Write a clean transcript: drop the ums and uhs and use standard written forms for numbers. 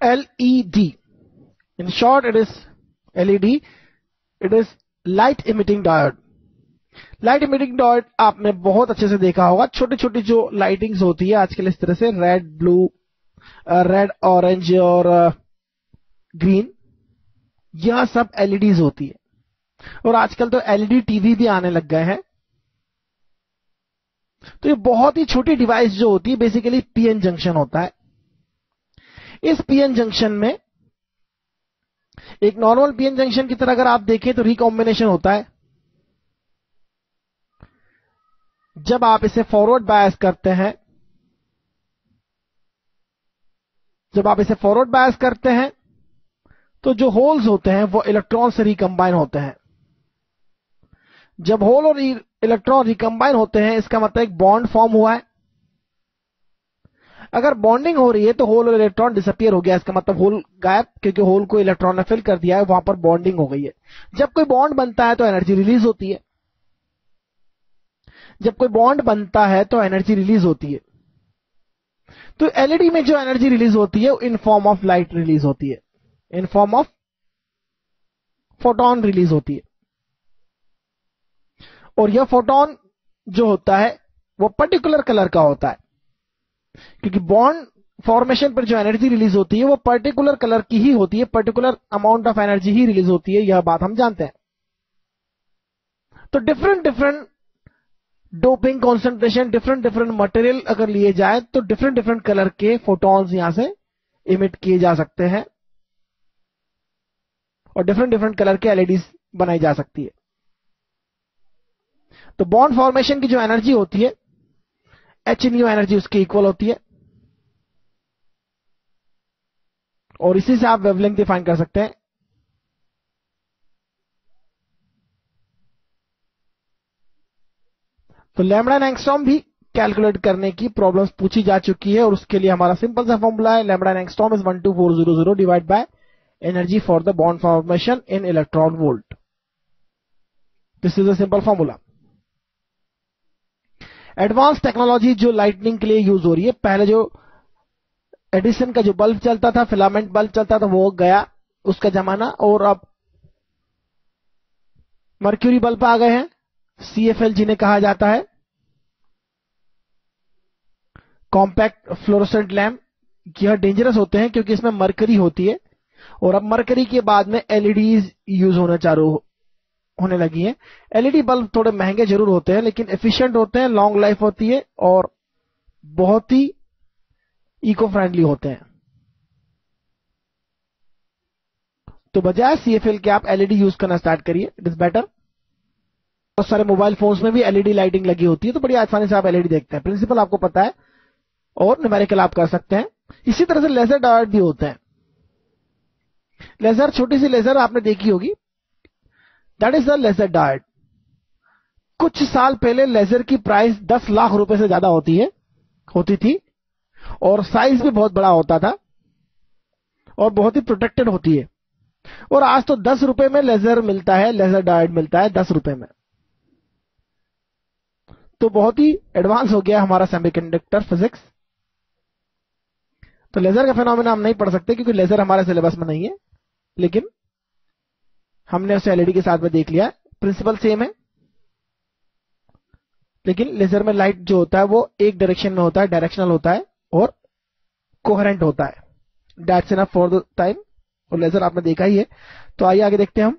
LED. In short, it is LED. It is light emitting diode. Light emitting diode आपने बहुत अच्छे से देखा होगा, छोटी छोटी जो लाइटिंग्स होती है आजकल इस तरह से रेड ब्लू, रेड ऑरेंज और ग्रीन, यह सब एलईडीज होती है। और आजकल तो एलईडी टीवी भी आने लग गए हैं। तो ये बहुत ही छोटी डिवाइस जो होती है बेसिकली पीएन जंक्शन होता है। इस पीएन जंक्शन में एक नॉर्मल पीएन जंक्शन की तरह अगर आप देखें तो रिकॉम्बिनेशन होता है। जब आप इसे फॉरवर्ड बायस करते हैं, तो जो होल्स होते हैं वो इलेक्ट्रॉन से रिकंबाइन होते हैं। जब होल और इलेक्ट्रॉन रिकंबाइन होते हैं इसका मतलब एक बॉन्ड फॉर्म हुआ है। अगर बॉन्डिंग हो रही है तो होल और इलेक्ट्रॉन डिसअपियर हो गया, इसका मतलब होल गायब, क्योंकि होल को इलेक्ट्रॉन ने फिल कर दिया है, वहां पर बॉन्डिंग हो गई है। जब कोई बॉन्ड बनता है तो एनर्जी रिलीज होती है। तो एलईडी में जो एनर्जी रिलीज होती है in form of light release होती है, in form of photon release होती है। और यह फोटोन जो होता है वो पर्टिकुलर कलर का होता है, क्योंकि बॉन्ड फॉर्मेशन पर जो एनर्जी रिलीज होती है वो पर्टिकुलर कलर की ही होती है, particular amount of energy he release होती है, यह बात हम जानते हैं। तो different doping concentration, different material अगर लिए जाए तो डिफरेंट कलर के फोटॉन्स यहां से इमिट किए जा सकते हैं और डिफरेंट कलर के एलईडीज बनाई जा सकती है। तो बॉन्ड फॉर्मेशन की जो एनर्जी होती है एच न्यू एनर्जी उसकी इक्वल होती है, और इसी से आप वेवलेंथ डिफाइन कर सकते हैं। तो लैम्ब्डा एंड एंगस्ट्रॉम भी कैलकुलेट करने की प्रॉब्लम्स पूछी जा चुकी है, और उसके लिए हमारा सिंपल सा फॉर्मूला है lambda and angstrom is 12400 divide by energy for the bond formation in electron volt. This is a simple formula. Advance technology जो लाइटनिंग के लिए यूज हो रही है, पहले जो एडिसन का जो बल्ब चलता था, फिलामेंट बल्ब चलता था, वो गया उसका जमाना, और अब मर्क्यूरी बल्ब आ गए हैं, CFL जिन्हें कहा जाता है, कॉम्पैक्ट फ्लोरोसेंट लैम्प। यह डेंजरस होते हैं क्योंकि इसमें मरकरी होती है, और अब मरकरी के बाद में एलईडीज यूज होने लगी हैं। एलईडी बल्ब थोड़े महंगे जरूर होते हैं लेकिन एफिशिएंट होते हैं, लॉन्ग लाइफ होती है और बहुत ही इको फ्रेंडली होते हैं। तो बजाय CFL के आप एलईडी यूज करना स्टार्ट करिए, इट इज बेटर। बहुत सारे मोबाइल फोन्स में भी एलईडी लाइटिंग लगी होती है, तो बड़ी आसानी से आप एलईडी देखते हैं। प्रिंसिपल आपको पता है और न्यूमेरिकल आप कर सकते हैं। इसी तरह से लेजर डायोड भी होते हैं। लेजर, छोटी सी लेजर आपने देखी होगी, that is the laser diode. कुछ साल पहले लेजर की प्राइस 10 लाख रुपए से ज्यादा होती थी, और साइज भी बहुत बड़ा होता था और बहुत ही प्रोटेक्टेड होती है। और आज तो 10 रुपए में लेजर मिलता है, लेजर डायोड मिलता है 10 रुपए में। तो बहुत ही एडवांस हो गया हमारा सेमीकंडक्टर फिजिक्स। तो लेजर का फेनोमेना हम नहीं पढ़ सकते क्योंकि लेजर हमारे सिलेबस में नहीं है, लेकिन हमने उसे एलईडी के साथ में देख लिया। प्रिंसिपल सेम है, लेकिन लेजर में लाइट जो होता है वो एक डायरेक्शन में होता है, डायरेक्शनल होता है और कोहेरेंट होता है। That's enough for the time. और लेजर आपने देखा ही है। तो आइए आगे देखते हैं हम।